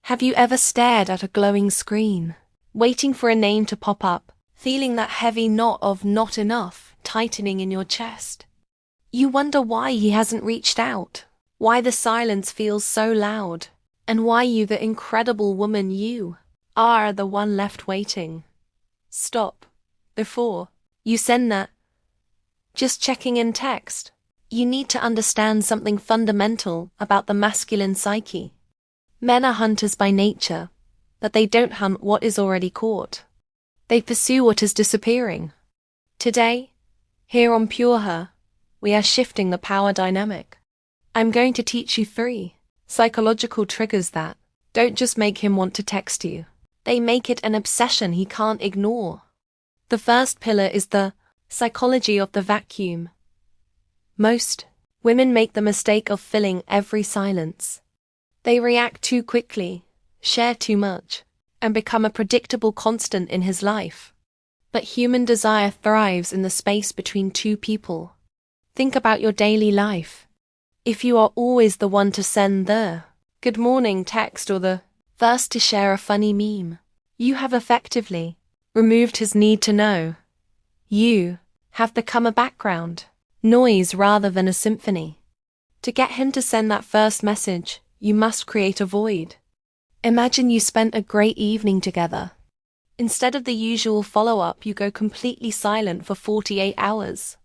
Have you ever stared at a glowing screen, waiting for a name to pop up, feeling that heavy knot of not enough tightening in your chest? You wonder why he hasn't reached out, why the silence feels so loud, and why you, the incredible woman you are, the one left waiting. Stop. Before you send that just checking in text, you need to understand something fundamental about the masculine psyche. Men are hunters by nature, but they don't hunt what is already caught. They pursue what is disappearing. Today, here on PureHer, we are shifting the power dynamic. I'm going to teach you 3 psychological triggers that don't just make him want to text you. They make it an obsession he can't ignore. The first pillar is the psychology of the vacuum. Most women make the mistake of filling every silence. They react too quickly, share too much, and become a predictable constant in his life. But human desire thrives in the space between two people. Think about your daily life. If you are always the one to send the good morning text or the first to share a funny meme, you have effectively removed his need to know. You have become a background noise rather than a symphony. To get him to send that first message, you must create a void. Imagine you spent a great evening together. Instead of the usual follow-up, you go completely silent for 48 hours.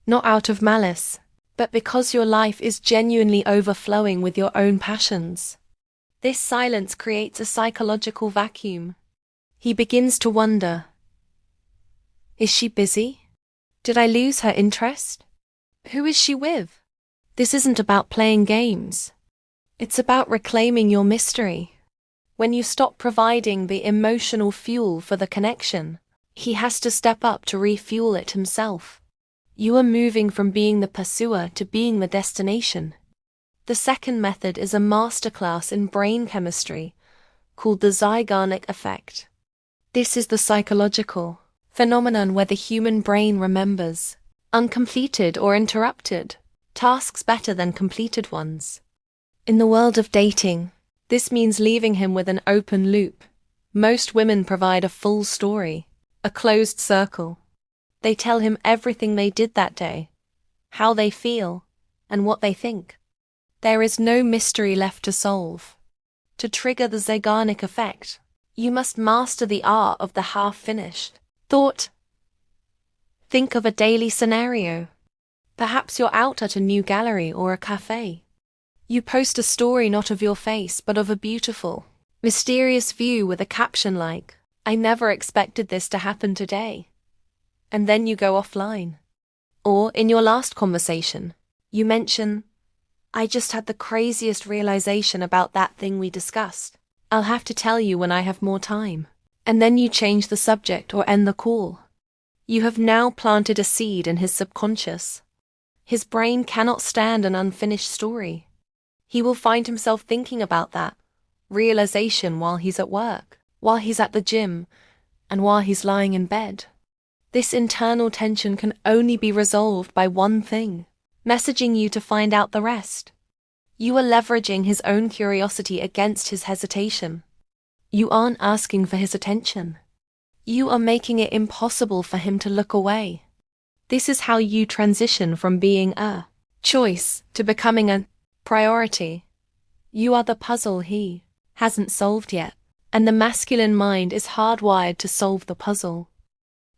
Not out of malice, but because your life is genuinely overflowing with your own passions. This silence creates a psychological vacuum. He begins to wonder, is she busy? Did I lose her interest? Who is she with? This isn't about playing games. It's about reclaiming your mystery. When you stop providing the emotional fuel for the connection, he has to step up to refuel it himself. You are moving from being the pursuer to being the destination. The second method is a masterclass in brain chemistry called the Zeigarnik Effect. This is the psychological phenomenon where the human brain remembers uncompleted or interrupted tasks better than completed ones. In the world of dating, this means leaving him with an open loop. Most women provide a full story, a closed circle. They tell him everything they did that day, how they feel, and what they think. There is no mystery left to solve. To trigger the Zeigarnik Effect, you must master the art of the half-finished thought. Think of a daily scenario. Perhaps you're out at a new gallery or a cafe. You post a story not of your face but of a beautiful, mysterious view with a caption like, "I never expected this to happen today." And then you go offline. Or in your last conversation, you mention, "I just had the craziest realization about that thing we discussed. I'll have to tell you when I have more time." And then you change the subject or end the call. You have now planted a seed in his subconscious. His brain cannot stand an unfinished story. He will find himself thinking about that realization while he's at work, while he's at the gym, and while he's lying in bed. This internal tension can only be resolved by one thing: messaging you to find out the rest. You are leveraging his own curiosity against his hesitation. You aren't asking for his attention. You are making it impossible for him to look away. This is how you transition from being a choice to becoming a priority. You are the puzzle he hasn't solved yet, and the masculine mind is hardwired to solve the puzzle.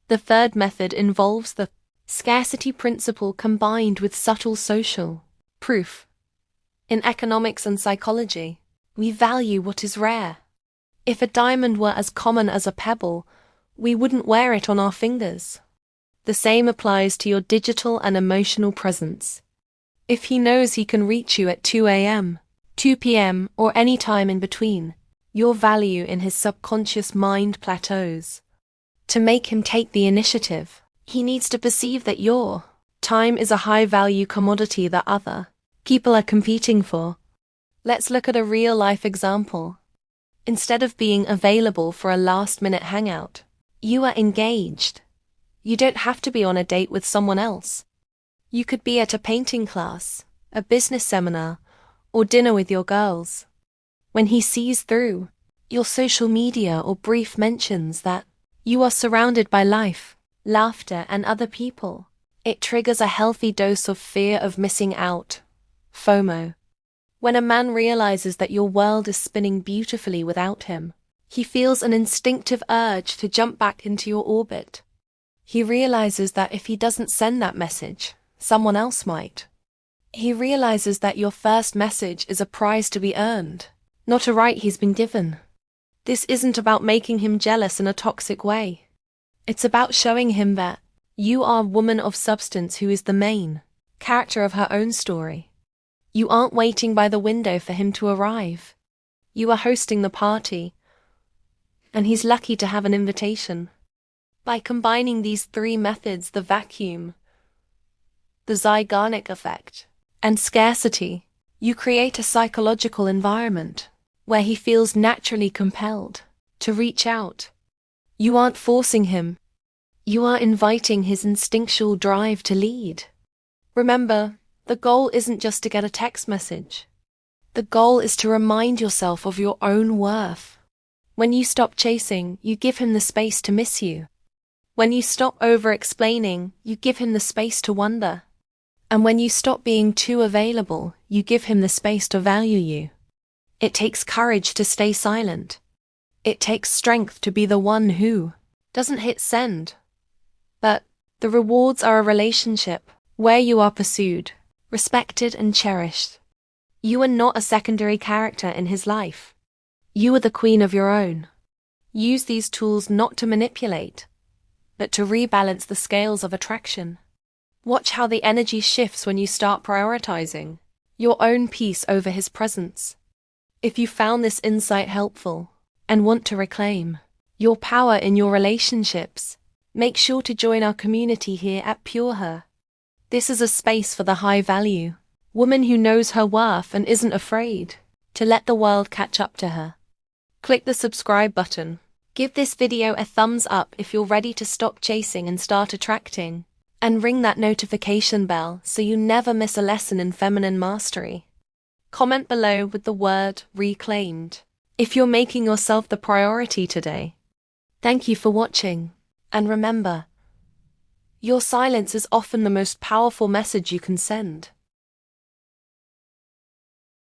The third method involves the scarcity principle combined with subtle social proof. In economics and psychology, we value what is rare. If a diamond were as common as a pebble, we wouldn't wear it on our fingers. The same applies to your digital and emotional presence. If he knows he can reach you at 2 a.m., 2 p.m., or any time in between, your value in his subconscious mind plateaus. To make him take the initiative, he needs to perceive that your time is a high-value commodity that other people are competing for. Let's look at a real-life example. Instead of being available for a last-minute hangout, you are engaged. You don't have to be on a date with someone else. You could be at a painting class, a business seminar, or dinner with your girls. When he sees through your social media or brief mentions that you are surrounded by life, laughter, and other people, it triggers a healthy dose of fear of missing out, FOMO. When a man realizes that your world is spinning beautifully without him, he feels an instinctive urge to jump back into your orbit. He realizes that if he doesn't send that message, someone else might. He realizes that your first message is a prize to be earned, not a right he's been given. This isn't about making him jealous in a toxic way. It's about showing him that you are a woman of substance who is the main character of her own story. You aren't waiting by the window for him to arrive. You are hosting the party, and he's lucky to have an invitation. By combining these three methods, the vacuum, the Zeigarnik Effect, and scarcity, you create a psychological environment where he feels naturally compelled to reach out. You aren't forcing him. You are inviting his instinctual drive to lead. Remember, the goal isn't just to get a text message. The goal is to remind yourself of your own worth. When you stop chasing, you give him the space to miss you. When you stop over-explaining, you give him the space to wonder. And when you stop being too available, you give him the space to value you. It takes courage to stay silent. It takes strength to be the one who doesn't hit send. But the rewards are a relationship where you are pursued, respected, and cherished. You are not a secondary character in his life. You are the queen of your own. Use these tools not to manipulate, but to rebalance the scales of attraction. Watch how the energy shifts when you start prioritizing your own peace over his presence. If you found this insight helpful and want to reclaim your power in your relationships, make sure to join our community here at PureHer. This is a space for the high-value woman who knows her worth and isn't afraid to let the world catch up to her. Click the subscribe button. Give this video a thumbs up if you're ready to stop chasing and start attracting. And ring that notification bell so you never miss a lesson in feminine mastery. Comment below with the word reclaimed if you're making yourself the priority today. Thank you for watching, and remember, your silence is often the most powerful message you can send.